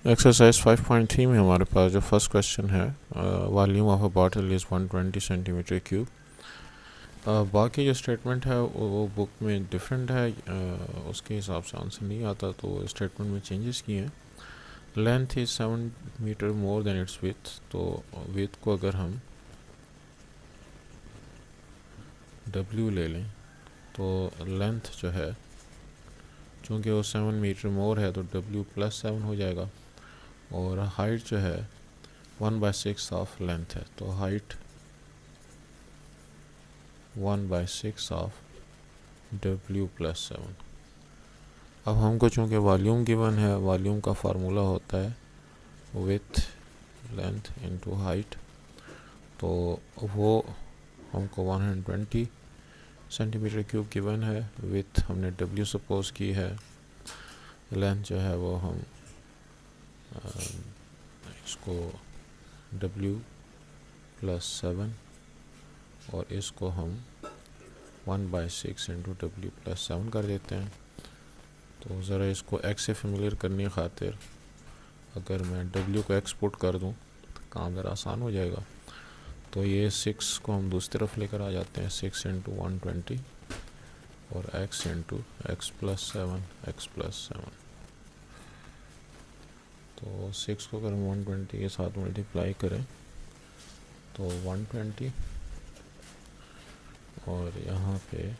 Exercise 5.3 में हमारे पास जो फर्स्ट क्वेश्चन है, volume of a bottle is 120 centimetre cube. बाकी जो स्टेटमेंट है वो बुक में डिफरेंट है, उसके हिसाब से आंसर नहीं आता, तो स्टेटमेंट में चेंजेस किए हैं। Length is 7 meter more than its width, तो विथ को अगर हम W ले लें तो लेंथ जो है, चूँकि वो 7 मीटर मोर है तो W प्लस 7 हो जाएगा, और हाइट जो है 1/6 ऑफ लेंथ है, तो हाइट 1/6 ऑफ W प्लस 7। अब हमको चूँकि वॉल्यूम गिवन है, वॉल्यूम का फार्मूला होता है विथ लेंथ इनटू हाइट, तो वो हमको 120 सेंटीमीटर क्यूब गिवन है। विथ हमने W सपोज की है, लेंथ जो है वो हम इसको W प्लस 7 और इसको हम 1/6 इंटू W प्लस 7 कर देते हैं। तो ज़रा इसको x से फेमिलियर करने खातिर अगर मैं W को x पुट कर दूं तो काम ज़रा आसान हो जाएगा। तो ये 6 को हम दूसरी तरफ लेकर आ जाते हैं, 6 इंटू 120 और x इंटू एक्स प्लस 7। तो 6 को अगर हम 120 के साथ मल्टीप्लाई करें तो 120, और यहाँ पे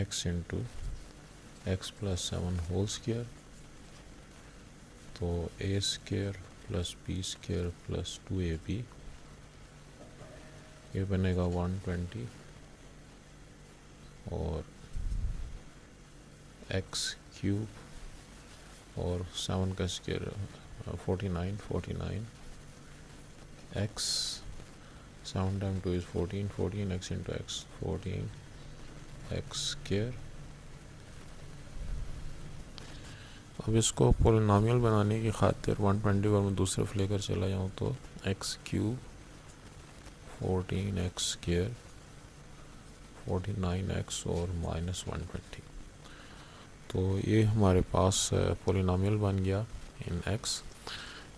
x into x plus 7 whole square, तो a square plus b square plus 2ab, ये बनेगा 120, और x क्यूब और 7 का square 49 x 7 time 2 is 14 x into x 14 x square. अब इसको पोलिनोमियल बनाने की खातिर 120 को मैं दूसरे तरफ लेकर चला जाऊँ तो x cube 14x square 49x और माइनस 120, तो ये हमारे पास पोलिनोमियल बन गया इन x।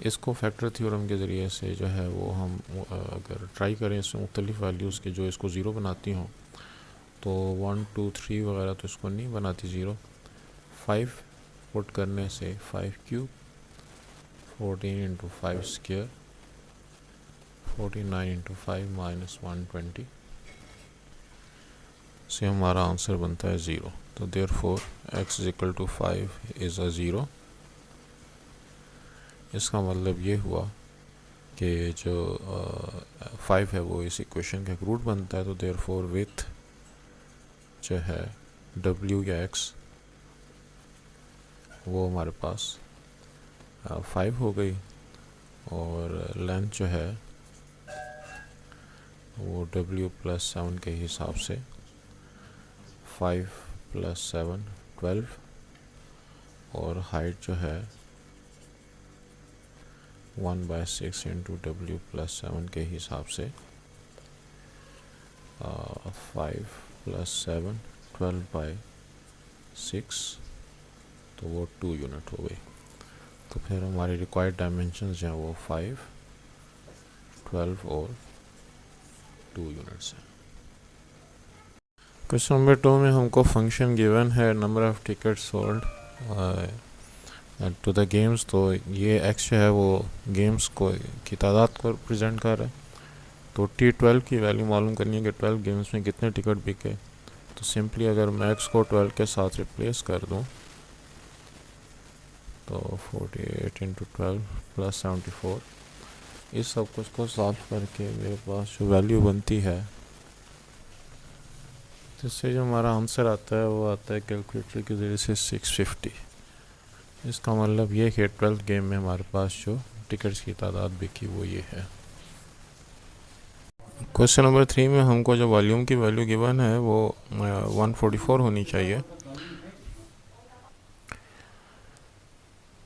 इसको फैक्टर थ्योरम के ज़रिए से जो है वो हम अगर ट्राई करें इसमें मुख्तलिफ वैल्यूज़ के जो इसको ज़ीरो बनाती हों, तो 1 2 3 वगैरह तो इसको नहीं बनाती ज़ीरो। 5 पुट करने से 5 cube 14 into 5 square 49 into 5 minus 120 से हमारा आंसर बनता है 0। तो therefore x is equal to 5 is a zero. इसका मतलब ये हुआ कि जो 5 है वो इस इक्वेशन का एक रूट बनता है, तो देयरफॉर विथ जो है W या x वो हमारे पास 5 हो गई, और लेंथ जो है वो W प्लस 7 के हिसाब से 5 प्लस 7 12, और हाइट जो है 1/6 इंटू W प्लस 7 के हिसाब से 5 प्लस 7 12/6, तो वो 2 यूनिट हो गई। तो फिर हमारी रिक्वायर्ड डायमेंशंस जो हैं वो 5 12 और 2 यूनिट्स हैं। क्वेश्चन नंबर 2 में हमको फंक्शन गिवन है number of ticket sold to the games, तो ये x जो है वो गेम्स को की तादाद को रिप्रेजेंट कर रहा है। तो T12 की वैल्यू मालूम करनी है कि 12 गेम्स में कितने टिकट बिके। तो सिंपली अगर मैं x को 12 के साथ रिप्लेस कर दूं तो 48 इंटू 12 प्लस 74, इस सब कुछ को सॉल्व करके मेरे पास जो वैल्यू बनती है, जिससे जो हमारा आंसर आता है वो आता है कैलकुलेटर के ज़रिए से 650। इसका मतलब ये कि 12 गेम में हमारे पास जो टिकट्स की तादाद बिकी वो ये है। क्वेश्चन नंबर 3 में हमको जो वॉल्यूम की वैल्यू गिवन है वो 144 होनी चाहिए,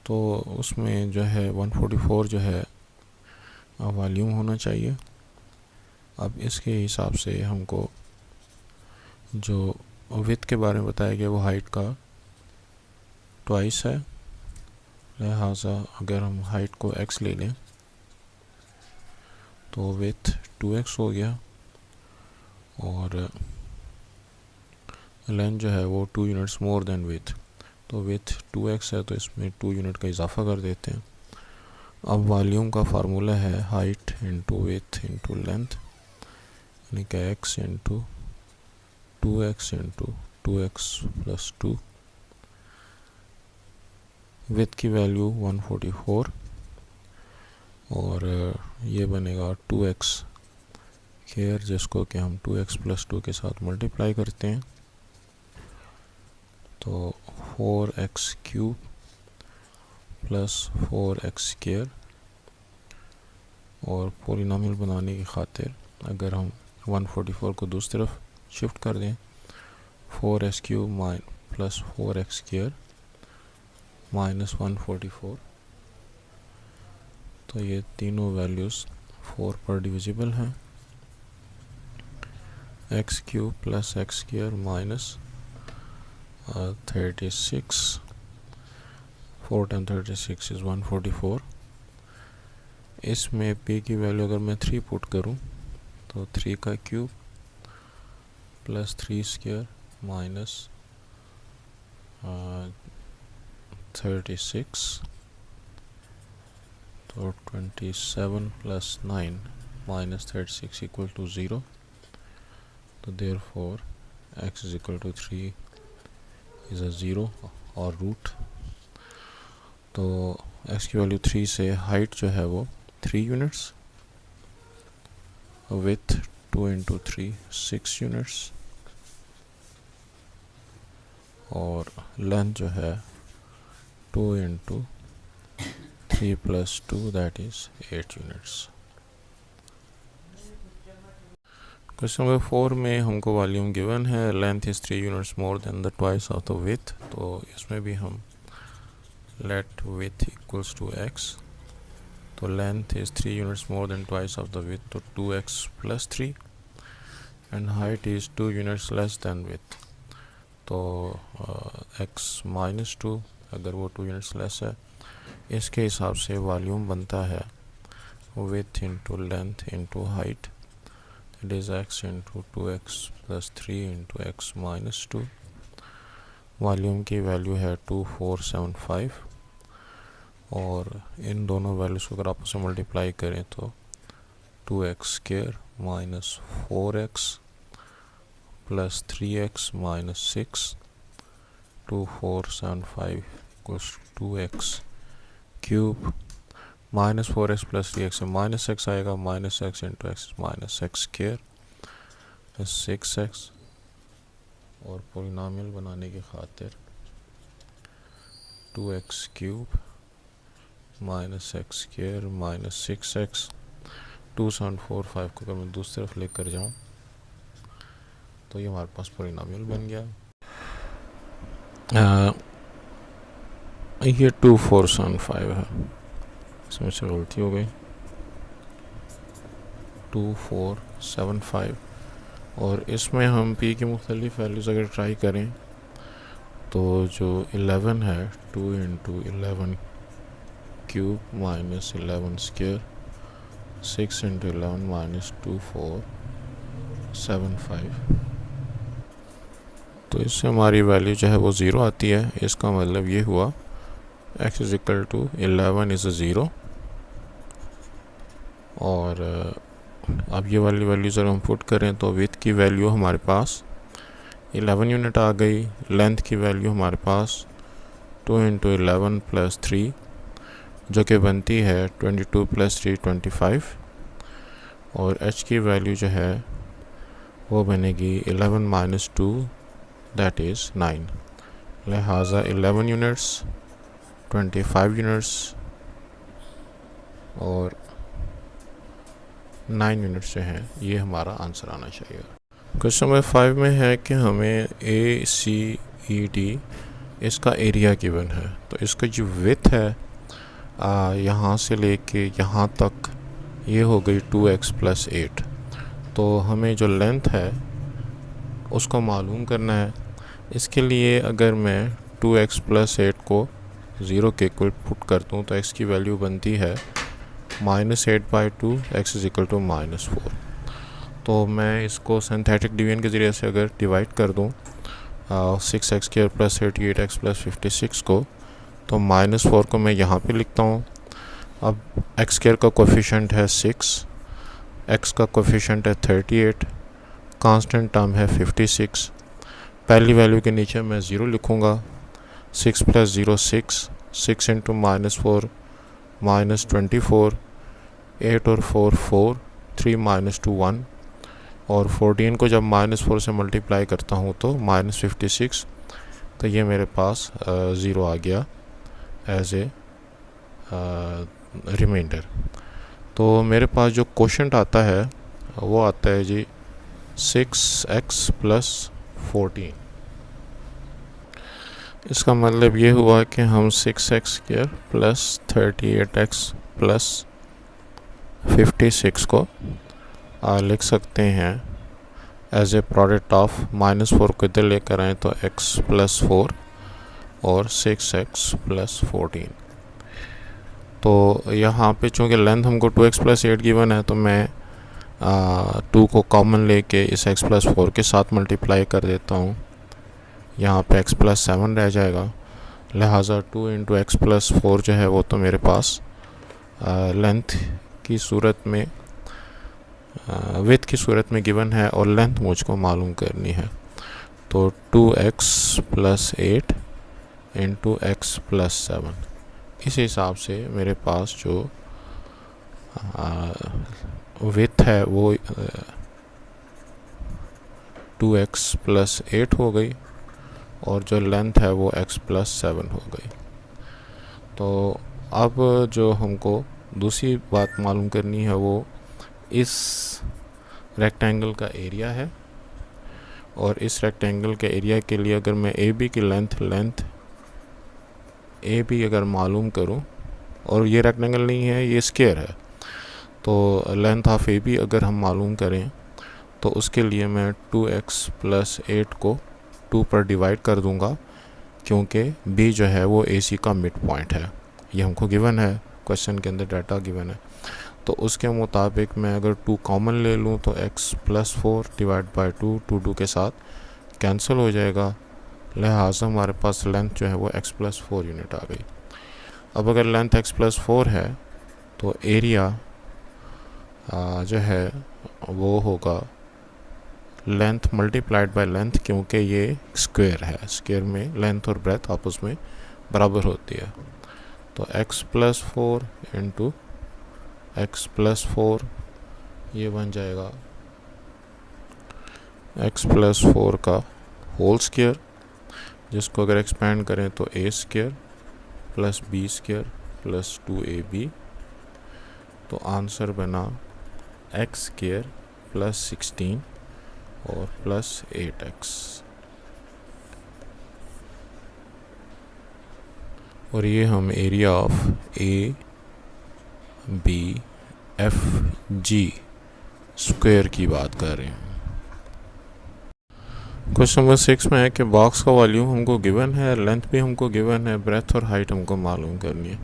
तो उसमें जो है 144 जो है वॉल्यूम होना चाहिए। अब इसके हिसाब से हमको जो विथ के बारे में बताया गया वो हाइट का ट्वाइस है, लिहाजा अगर हम हाइट को x ले लें तो विथ 2x हो गया और लेंथ जो है वो 2 यूनिट्स मोर देन विथ, तो विथ 2x है तो इसमें 2 यूनिट का इजाफा कर देते हैं। अब वॉल्यूम का फार्मूला है height into with into length, यानी कि x into 2x into 2x plus 2। With की वैल्यू 144 और ये बनेगा 2x स्क्वायर, जिसको कि हम 2x प्लस 2 के साथ मल्टीप्लाई करते हैं तो 4x cube plus 4x square. और पॉलिनॉमियल बनाने की खातिर अगर हम 144 को दूसरी तरफ शिफ्ट कर दें 4x cube plus 4x square minus 144, तो ये तीनों वैल्यूज़ 4 पर डिविजिबल हैं। x cube plus x square minus 36, 4 time 36 is 144। इसमें p की वैल्यू अगर मैं 3 पुट करूं तो 3 का क्यूब प्लस 3 स्क्वायर माइनस 36, तो 27 प्लस 9 माइनस 36 इक्वल टू 0, तो therefore x is equal to 3 is a 0 और रूट। तो x की वैल्यू 3 से हाइट जो है वो 3 यूनिट्स, विथ 2 इंटू 3 6 यूनिट्स और लेंथ जो है 2 into 3 plus 2 that is 8 units. Question number 4 में हमको वॉल्यूम गिवन है, length is 3 units more than the twice of the width, तो इसमें भी हम let width equals to x, तो length is 3 units more than twice of the width, तो 2x plus 3 and height is 2 units less than with, तो x minus 2 अगर वो 2 units less है, इसके हिसाब से वॉल्यूम बनता है with into length into height, it is x into 2x plus 3 into x minus 2। Volume की वैल्यू है 2475 और इन दोनों वैल्यूज़ को अगर आपस में मल्टीप्लाई करें तो 2x square minus 4x plus 3x minus 6, 2475 equals 2x cube minus 4x plus 3x से माइनस x आएगा, minus x into x minus x square plus 6x, और पॉलिनॉमियल बनाने की खातिर 2x cube minus x square minus 6x, 2745 को अगर मैं दूसरी तरफ लेकर जाऊँ तो ये हमारे पास पॉलिनॉमियल बन गया। ये 2475 है, इसमें से गलती हो गई, 2475, और इसमें हम p की मुख्तलिफ वैल्यूज़ अगर ट्राई करें तो जो 11 है 2 into 11 cube minus 11 square, 6 into 11 minus 2475, तो इससे हमारी वैल्यू जो है वो 0 आती है। इसका मतलब ये हुआ x is equal to 11 is 0, और अब ये वाली वैल्यूज़ अगर हम पुट करें तो विथ की वैल्यू हमारे पास 11 यूनिट आ गई, लेंथ की वैल्यू हमारे पास 2 इंटू 11 प्लस 3 जो कि बनती है 22 प्लस 3 25, और h की वैल्यू जो है वो बनेगी 11 माइनस 2 दैट इज़ 9, लिहाजा 11 यूनिट्स 25 यूनिट्स और 9 यूनिट्स जो हैं ये हमारा आंसर आना चाहिए। क्वेश्चन नंबर 5 में है कि हमें ACED इसका एरिया गिवन है, तो इसका जो विथ है यहाँ से लेके यहाँ तक ये हो गई 2x प्लस 8, तो हमें जो लेंथ है उसको मालूम करना है। इसके लिए अगर मैं 2x प्लस 8 को ज़ीरो के इक्वल पुट करता हूँ तो x की वैल्यू बनती है -8/2, x इज इक्वल टू -4। तो मैं इसको सिंथेटिक डिवीजन के ज़रिए से अगर डिवाइड कर दूँ 6x² + 38x + 56 को, तो -4 को मैं यहाँ पे लिखता हूँ। अब x² का कोफिशिएंट है 6, x का कोफिशिएंट है 38, कांस्टेंट टर्म है 56। पहली वैल्यू के नीचे मैं 0 लिखूँगा। 6 + 0 6, 6 × -4 -24, 8 और 4 4, 3 - 2 1, और 14 को जब -4 से मल्टीप्लाई करता हूँ तो -56। तो ये मेरे पास 0 आ गया एज ए रिमाइंडर। तो मेरे पास जो क्वोशंट आता है वो आता है जी 6x + 14। इसका मतलब ये हुआ कि हम 6x² + 38x + 56 को लिख सकते हैं एज ए प्रोडक्ट ऑफ -4 को इधर लेकर आए तो x + 4 और 6x + 14। तो यहाँ पे चूँकि लेंथ हमको 2x + 8 गिवन है, तो मैं 2 को कॉमन लेके इस x + 4 के साथ मल्टीप्लाई कर देता हूँ। यहाँ पे x + 7 रह जाएगा, लिहाजा 2 × x + 4 जो है वो तो मेरे पास लेंथ की सूरत में विड्थ की सूरत में गिवन है और लेंथ मुझको मालूम करनी है। तो 2x + 8 × x + 7, इस हिसाब से मेरे पास जो विड्थ है वो 2x + 8 हो गई और जो लेंथ है वो x + 7 हो गई। तो अब जो हमको दूसरी बात मालूम करनी है वो इस रेक्टेंगल का एरिया है, और इस रेक्टेंगल के एरिया के लिए अगर मैं AB की लेंथ AB अगर मालूम करूं, और ये रेक्टेंगल नहीं है, ये स्क्वायर है, तो लेंथ ऑफ AB अगर हम मालूम करें तो उसके लिए मैं 2x + 8 को 2 पर डिवाइड कर दूंगा, क्योंकि B जो है वो AC का मिड पॉइंट है। ये हमको गिवन है, क्वेश्चन के अंदर डाटा गिवन है। तो उसके मुताबिक मैं अगर 2 कॉमन ले लूँ तो x + 4 / 2, 2 के साथ कैंसिल हो जाएगा, लिहाजा हमारे पास लेंथ जो है वो x + 4 यूनिट आ गई। अब अगर लेंथ x + 4 है तो एरिया जो है वो होगा लेंथ मल्टीप्लाइड बाय लेंथ, क्योंकि ये स्क्वायर है, स्क्वायर में लेंथ और ब्रेथ आपस में बराबर होती है। तो x + 4 × x + 4 ये बन जाएगा x + 4 का होल स्क्वायर, जिसको अगर एक्सपेंड करें तो a² + b² + 2ab। तो आंसर बना x² + 16 और +8x। और ये हम area of A B F G square की बात कर रहे हैं। क्वेश्चन नंबर 6 में है कि बॉक्स का वॉल्यूम हमको गिवन है, लेंथ भी हमको गिवन है, ब्रेथ और हाइट हमको मालूम करनी है।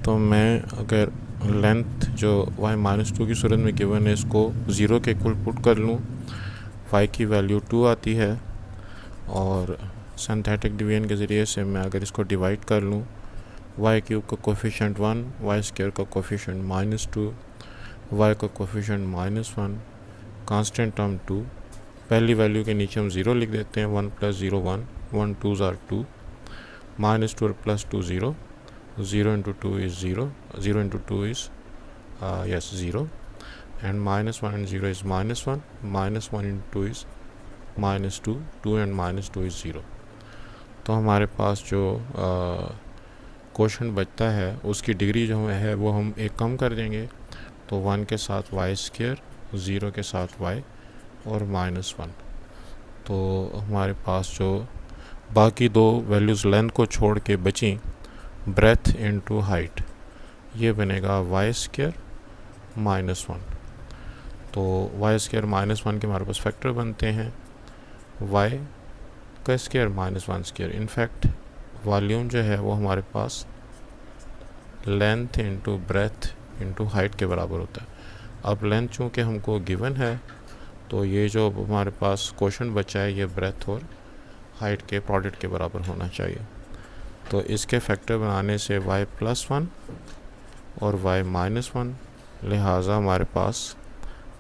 तो मैं अगर लेंथ जो y-2 की सूरत में गिवन है, इसको 0 के इक्वल पुट कर लूँ, y की वैल्यू 2 आती है, और सिंथेटिक डिवीजन के ज़रिए से मैं अगर इसको डिवाइड कर लूँ, y³ का कोफिशिएंट 1, y² का कोफिशिएंट -2, y का कोफिशिएंट -1, कांस्टेंट टर्म 2। पहली वैल्यू के नीचे हम 0 लिख देते हैं, 1 + 0 1, 1 2s are 2, -2 + 2 0, 0 × 2 is 0, 0 × 2 is 0, and -1 and 0 is -1, -1 × 2 is -2, 2 and -2 is 0। तो हमारे पास जो क्वोशंट बचता है उसकी डिग्री जो है वो हम एक कम कर देंगे, तो 1 के साथ y², 0 के साथ y और -1। तो हमारे पास जो बाकी दो वैल्यूज़ लेंथ को छोड़ के बची, ब्रेथ इनटू हाइट, ये बनेगा y² -1। तो y² -1 के हमारे पास फैक्टर बनते हैं y² -1²। इनफैक्ट वॉल्यूम जो है वो हमारे पास length into breadth into height के बराबर होता है। अब लेंथ चूँकि हमको गिवन है तो ये जो हमारे पास क्वेश्चन बचा है ये ब्रेथ और हाइट के प्रोडक्ट के बराबर होना चाहिए। तो इसके फैक्टर बनाने से y+1 और y-1, लिहाजा हमारे पास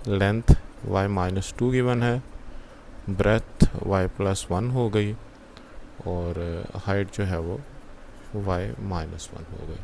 लेंथ y-2 गिवन है, ब्रेथ y+1 हो गई और हाइट जो है वो y-1 हो गई।